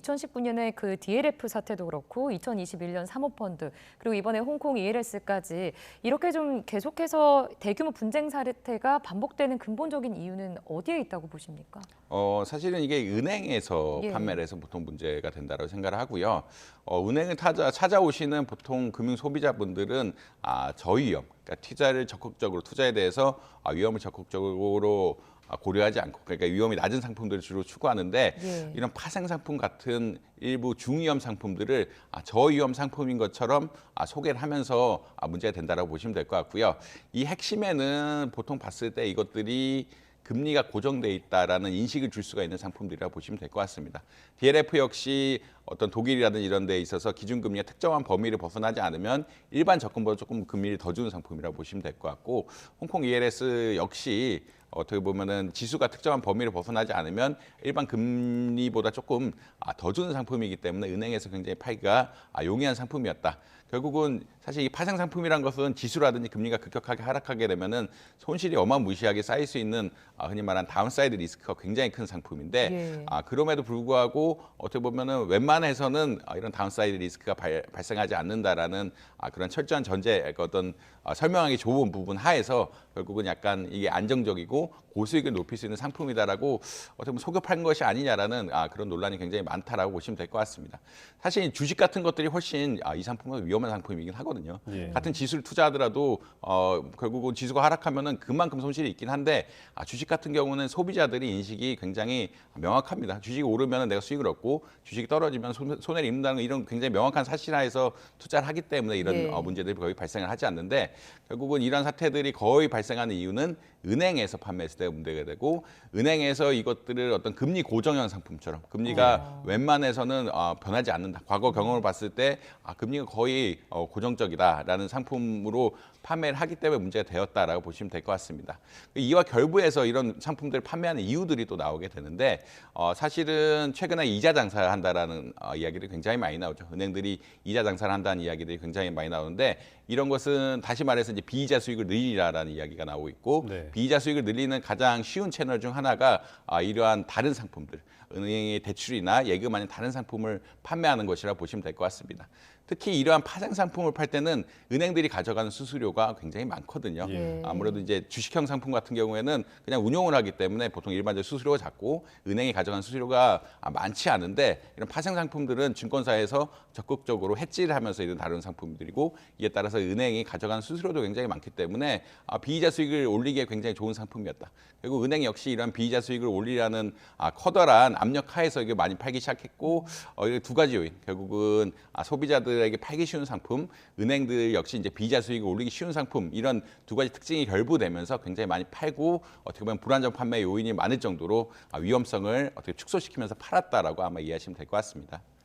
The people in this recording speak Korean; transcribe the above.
2019년에 그 DLF 사태도 그렇고 2021년 사모펀드 그리고 이번에 홍콩 ELS까지 이렇게 좀 계속해서 대규모 분쟁 사태가 반복되는 근본적인 이유는 어디에 있다고 보십니까? 사실은 이게 은행에서 예. 판매를 해서 보통 문제가 된다고 생각을 하고요. 은행을 찾아오시는 보통 금융 소비자분들은 저위험, 그러니까 투자에 대해서 위험을 적극적으로 고려하지 않고, 그러니까 위험이 낮은 상품들을 주로 추구하는데 예. 이런 파생 상품 같은 일부 중위험 상품들을 저위험 상품인 것처럼 소개를 하면서 문제가 된다라고 보시면 될 것 같고요. 이 핵심에는 보통 봤을 때 이것들이 금리가 고정돼 있다라는 인식을 줄 수가 있는 상품들이라고 보시면 될 것 같습니다. DLF 역시 어떤 독일이라든지 이런 데 있어서 기준금리가 특정한 범위를 벗어나지 않으면 일반 적금보다 조금 금리를 더 주는 상품이라고 보시면 될 것 같고, 홍콩 ELS 역시 어떻게 보면은 지수가 특정한 범위를 벗어나지 않으면 일반 금리보다 조금 더 주는 상품이기 때문에 은행에서 굉장히 팔기가 용이한 상품이었다. 결국은 사실 이 파생 상품이란 것은 지수라든지 금리가 급격하게 하락하게 되면은 손실이 어마무시하게 쌓일 수 있는 흔히 말하는 다운사이드 리스크가 굉장히 큰 상품인데, 예. 그럼에도 불구하고 어떻게 보면은 웬만해서는 이런 다운사이드 리스크가 발생하지 않는다라는 그런 철저한 전제, 어떤 설명하기 좋은 부분 하에서 결국은 약간 이게 안정적이고 고수익을 높일 수 있는 상품이다라고 어떻게 보면 속여 팔은 것이 아니냐라는 그런 논란이 굉장히 많다라고 보시면 될 것 같습니다. 사실 주식 같은 것들이 훨씬 이 상품은 위험한 상품이긴 하거든요. 예. 같은 지수를 투자하더라도 결국은 지수가 하락하면은 그만큼 손실이 있긴 한데, 주식 같은 경우는 소비자들이 인식이 굉장히 명확합니다. 주식이 오르면 내가 수익을 얻고 주식이 떨어지면 손해를 입는다는 이런 굉장히 명확한 사실하에서 투자를 하기 때문에 이런 예. 문제들이 거의 발생을 하지 않는데, 결국은 이런 사태들이 거의 발생하는 이유는 은행에서 판매했을 때 문제가 되고, 은행에서 이것들을 어떤 금리 고정형 상품처럼 금리가 웬만해서는 변하지 않는다. 과거 경험을 봤을 때 금리가 거의 고정적이다라는 상품으로 판매를 하기 때문에 문제가 되었다라고 보시면 될 것 같습니다. 이와 결부해서 이런 상품들을 판매하는 이유들이 또 나오게 되는데, 사실은 최근에 이자 장사를 한다라는 이야기들이 굉장히 많이 나오죠. 은행들이 이자 장사를 한다는 이야기들이 굉장히 많이 나오는데, 이런 것은 다시 말해서 이제 비이자 수익을 늘리라라는 이야기가 나오고 있고, 네. 비이자 수익을 늘리는 가장 쉬운 채널 중 하나가 이러한 다른 상품들, 은행의 대출이나 예금 아닌 다른 상품을 판매하는 것이라 보시면 될 것 같습니다. 특히 이러한 파생 상품을 팔 때는 은행들이 가져가는 수수료가 굉장히 많거든요. 예. 아무래도 이제 주식형 상품 같은 경우에는 그냥 운용을 하기 때문에 보통 일반적 수수료가 작고 은행이 가져가는 수수료가 많지 않은데, 이런 파생 상품들은 증권사에서 적극적으로 해지를 하면서 이런 다른 상품들이고, 이에 따라서 은행이 가져가는 수수료도 굉장히 많기 때문에 비이자 수익을 올리기에 굉장히 좋은 상품이었다. 그리고 은행 역시 이런 비이자 수익을 올리라는 커다란 압력 하에서 이게 많이 팔기 시작했고, 이게 두 가지 요인, 결국은 소비자들에게 팔기 쉬운 상품, 은행들 역시 이제 비이자 수익을 올리기 쉬운 상품, 이런 두 가지 특징이 결부되면서 굉장히 많이 팔고, 어떻게 보면 불안정 판매 요인이 많을 정도로 위험성을 어떻게 축소시키면서 팔았다라고 아마 이해하시면 될 것 같습니다.